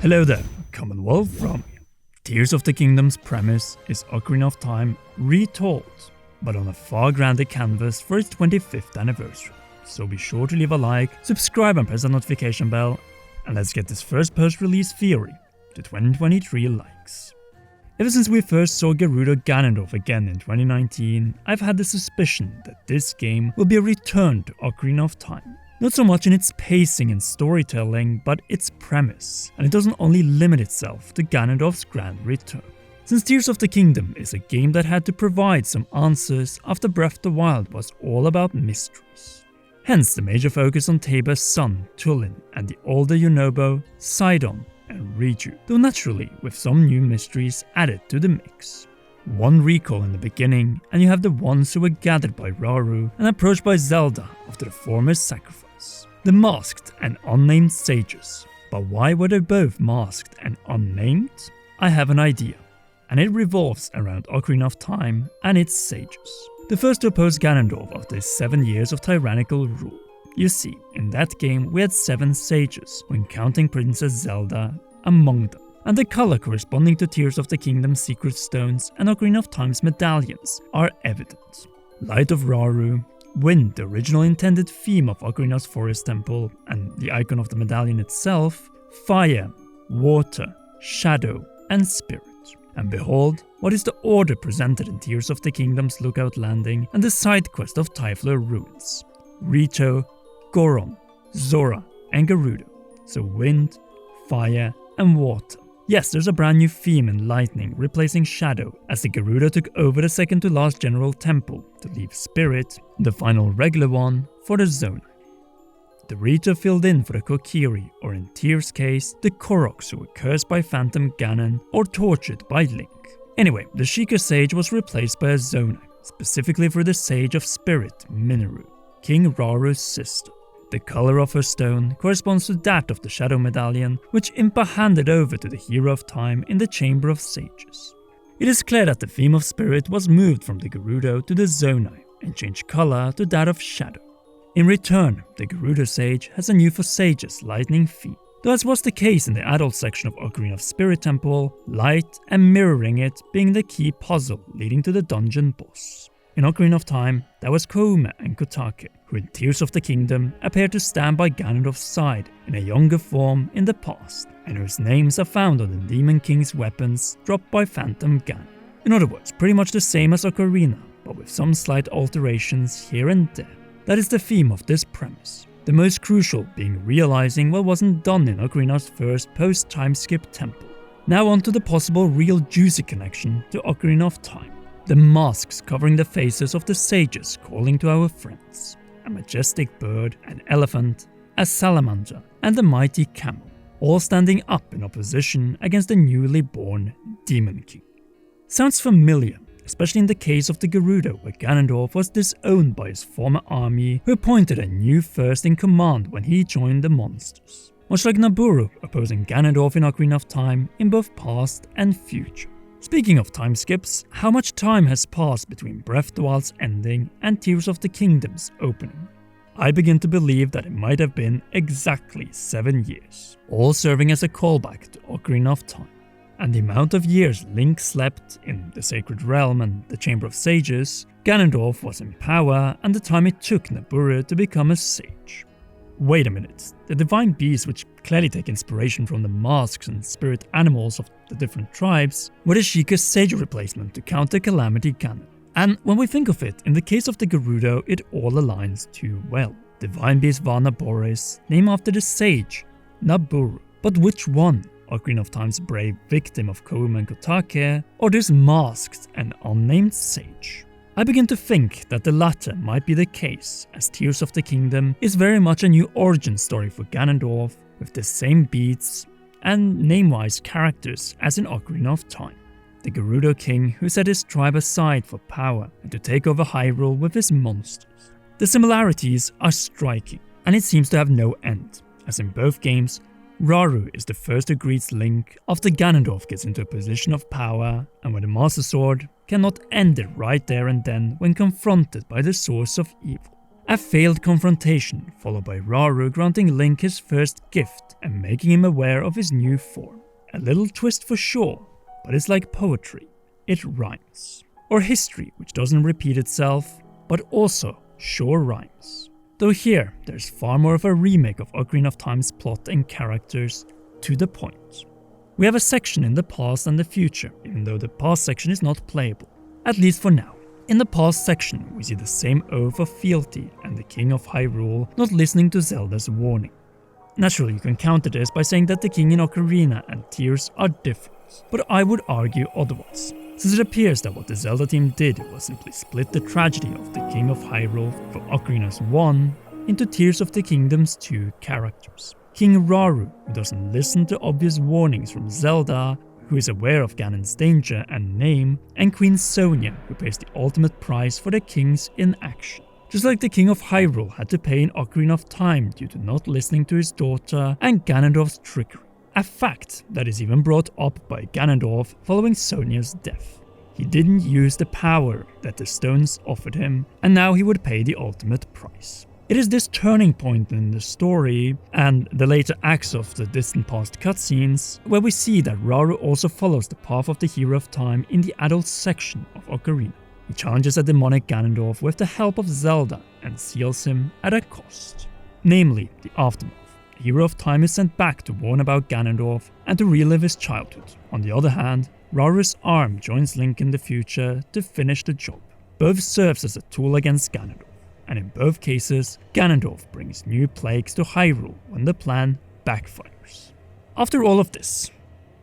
Hello there, Commonwealth from Tears of the Kingdom's premise is Ocarina of Time retold, but on a far grander canvas for its 25th anniversary. So be sure to leave a like, subscribe and press the notification bell, and let's get this first post-release theory to 2023 likes. Ever since we first saw Gerudo Ganondorf again in 2019, I've had the suspicion that this game will be a return to Ocarina of Time. Not so much in its pacing and storytelling, but its premise, and it doesn't only limit itself to Ganondorf's grand return. Since Tears of the Kingdom is a game that had to provide some answers after Breath of the Wild was all about mysteries. Hence the major focus on Taber's son, Tulin, and the older Yunobo, Sidon, and Riju, though naturally with some new mysteries added to the mix. One recall in the beginning, and you have the ones who were gathered by Rauru and approached by Zelda after the former's sacrifice. The masked and unnamed sages. But why were they both masked and unnamed? I have an idea, and it revolves around Ocarina of Time and its sages. The first to oppose Ganondorf after his 7 years of tyrannical rule. You see, in that game we had 7 sages, when counting Princess Zelda among them. And the color corresponding to Tears of the Kingdom's secret stones and Ocarina of Time's medallions are evident. Light of Rauru, wind, the original intended theme of Ocarina's forest temple and the icon of the medallion itself, fire, water, shadow, and spirit. And behold, what is the order presented in Tears of the Kingdom's lookout landing and the side quest of Typhloir ruins. Rito, Goron, Zora, and Gerudo. So wind, fire, and water. Yes, there's a brand new theme in lightning replacing shadow, as the Gerudo took over the second to last general temple to leave spirit, the final regular one, for the Zonai. The Rito filled in for the Kokiri, or in Tears' case, the Koroks who were cursed by Phantom Ganon or tortured by Link. Anyway, the Sheikah Sage was replaced by a Zonai, specifically for the Sage of Spirit, Minoru, King Rauru's sister. The color of her stone corresponds to that of the Shadow Medallion, which Impa handed over to the Hero of Time in the Chamber of Sages. It is clear that the theme of spirit was moved from the Gerudo to the Zonai and changed color to that of shadow. In return, the Gerudo Sage has a new for sages lightning theme, though as was the case in the adult section of Ocarina of Spirit Temple, light and mirroring it being the key puzzle leading to the dungeon boss. In Ocarina of Time, that was Kouma and Kotake, who in Tears of the Kingdom appeared to stand by Ganondorf's side in a younger form in the past, and whose names are found on the Demon King's weapons dropped by Phantom Ganon. In other words, pretty much the same as Ocarina, but with some slight alterations here and there. That is the theme of this premise. The most crucial being realizing what wasn't done in Ocarina's first post-time skip temple. Now on to the possible real juicy connection to Ocarina of Time. The masks covering the faces of the sages calling to our friends. A majestic bird, an elephant, a salamander, and the mighty camel, all standing up in opposition against the newly born Demon King. Sounds familiar, especially in the case of the Gerudo, where Ganondorf was disowned by his former army, who appointed a new first in command when he joined the monsters. Much like Nabooru opposing Ganondorf in Ocarina of Time in both past and future. Speaking of time skips, how much time has passed between Breath of the Wild's ending and Tears of the Kingdom's opening? I begin to believe that it might have been exactly 7 years, all serving as a callback to Ocarina of Time. And the amount of years Link slept in the Sacred Realm and the Chamber of Sages, Ganondorf was in power, and the time it took Nabooru to become a sage. Wait a minute, the divine beasts, which clearly take inspiration from the masks and spirit animals of the different tribes, were the Sheikah Sage replacement to counter Calamity Ganon. And when we think of it, in the case of the Gerudo, it all aligns too well. Divine beast Vana Boris, named after the sage, Nabooru. But which one? Ocarina of Time's brave victim of Kouma and Kotake, or this masked and unnamed sage? I begin to think that the latter might be the case, as Tears of the Kingdom is very much a new origin story for Ganondorf, with the same beats and name-wise characters as in Ocarina of Time. The Gerudo King who set his tribe aside for power and to take over Hyrule with his monsters. The similarities are striking, and it seems to have no end, as in both games, Rauru is the first who greets Link after Ganondorf gets into a position of power, and when the Master Sword cannot end it right there and then when confronted by the source of evil. A failed confrontation followed by Rauru granting Link his first gift and making him aware of his new form. A little twist for sure, but it's like poetry. It rhymes. Or history, which doesn't repeat itself, but also sure rhymes. Though here, there's far more of a remake of Ocarina of Time's plot and characters, to the point. We have a section in the past and the future, even though the past section is not playable. At least for now. In the past section, we see the same oath of fealty and the King of Hyrule not listening to Zelda's warning. Naturally, you can counter this by saying that the king in Ocarina and Tears are different, but I would argue otherwise, since it appears that what the Zelda team did was simply split the tragedy of the King of Hyrule from Ocarina's 1 into Tears of the Kingdom's 2 characters. King Rauru, who doesn't listen to obvious warnings from Zelda, who is aware of Ganon's danger and name, and Queen Sonia, who pays the ultimate price for the king's inaction. Just like the King of Hyrule had to pay in Ocarina of Time due to not listening to his daughter and Ganondorf's trickery. A fact that is even brought up by Ganondorf following Sonia's death. He didn't use the power that the stones offered him, and now he would pay the ultimate price. It is this turning point in the story, and the later acts of the distant past cutscenes, where we see that Rauru also follows the path of the Hero of Time in the adult section of Ocarina. He challenges a demonic Ganondorf with the help of Zelda and seals him at a cost. Namely, the Aftermath. The Hero of Time is sent back to warn about Ganondorf and to relive his childhood. On the other hand, Rauru's arm joins Link in the future to finish the job. Both serves as a tool against Ganondorf. And in both cases, Ganondorf brings new plagues to Hyrule when the plan backfires. After all of this,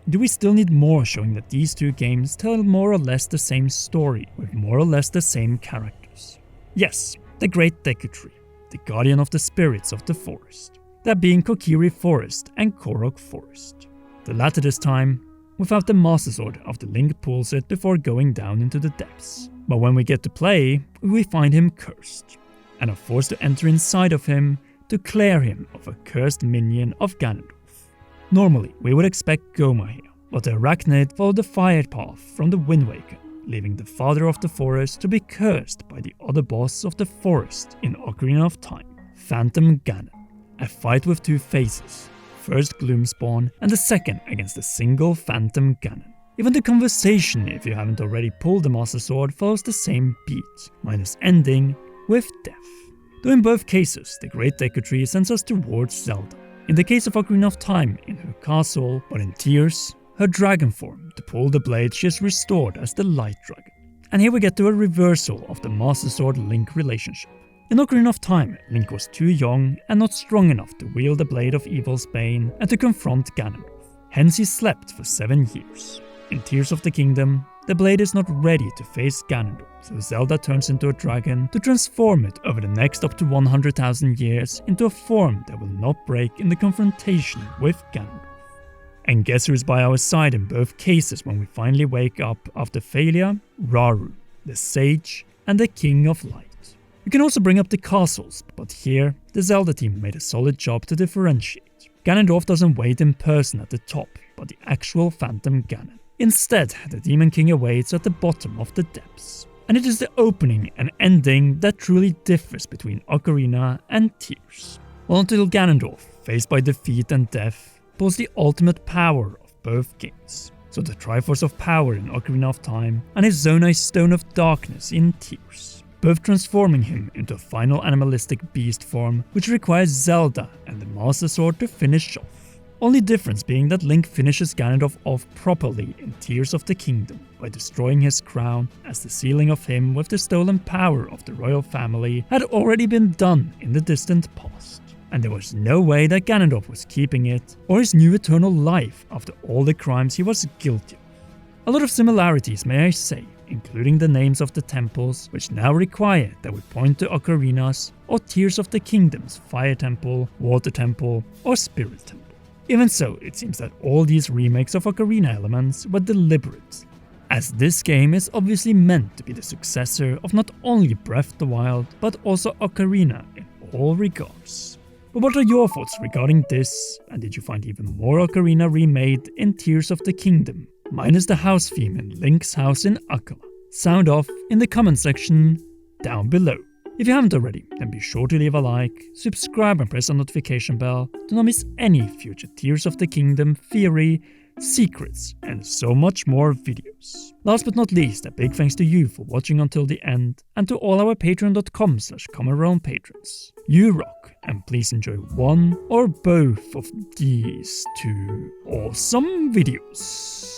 do we still need more showing that these two games tell more or less the same story with more or less the same characters? Yes, the Great Deku Tree, the guardian of the spirits of the forest, that being Kokiri Forest and Korok Forest. The latter this time without the Master Sword after Link pulls it before going down into the depths. But when we get to play, we find him cursed, and are forced to enter inside of him to clear him of a cursed minion of Ganondorf. Normally, we would expect Goma here, but the Arachnid followed the fire path from the Wind Waker, leaving the father of the forest to be cursed by the other boss of the forest in Ocarina of Time, Phantom Ganon. A fight with two phases, first Gloomspawn and the second against a single Phantom Ganon. Even the conversation, if you haven't already pulled the Master Sword, follows the same beat, minus ending with death. Though in both cases, the Great Deku Tree sends us towards Zelda. In the case of Ocarina of Time, in her castle, but in Tears, her dragon form. To pull the blade, she is restored as the Light Dragon. And here we get to a reversal of the Master Sword-Link relationship. In Ocarina of Time, Link was too young and not strong enough to wield the Blade of Evil's Bane and to confront Ganondorf. Hence he slept for 7 years. In Tears of the Kingdom, the blade is not ready to face Ganondorf, so Zelda turns into a dragon to transform it over the next up to 100,000 years into a form that will not break in the confrontation with Ganondorf. And guess who's by our side in both cases when we finally wake up after failure? Rauru, the Sage and the King of Light. You can also bring up the castles, but here the Zelda team made a solid job to differentiate. Ganondorf doesn't wait in person at the top, but the actual Phantom Ganon. Instead, the Demon King awaits at the bottom of the depths. And it is the opening and ending that truly differs between Ocarina and Tears. Well, until Ganondorf, faced by defeat and death, pulls the ultimate power of both games. So the Triforce of Power in Ocarina of Time and his Zonai Stone of Darkness in Tears, both transforming him into a final animalistic beast form which requires Zelda and the Master Sword to finish off. Only difference being that Link finishes Ganondorf off properly in Tears of the Kingdom by destroying his crown, as the sealing of him with the stolen power of the royal family had already been done in the distant past. And there was no way that Ganondorf was keeping it or his new eternal life after all the crimes he was guilty of. A lot of similarities, may I say, including the names of the temples, which now require that we point to Ocarina's or Tears of the Kingdom's Fire Temple, Water Temple, or Spirit Temple. Even so, it seems that all these remakes of Ocarina elements were deliberate, as this game is obviously meant to be the successor of not only Breath of the Wild, but also Ocarina in all regards. But what are your thoughts regarding this, and did you find even more Ocarina remade in Tears of the Kingdom, minus the house theme in Link's house in Akala? Sound off in the comment section down below. If you haven't already, then be sure to leave a like, subscribe and press the notification bell to not miss any future Tears of the Kingdom theory, secrets, and so much more videos. Last but not least, a big thanks to you for watching until the end, and to all our patreon.com/comearound patrons. You rock, and please enjoy one or both of these two awesome videos.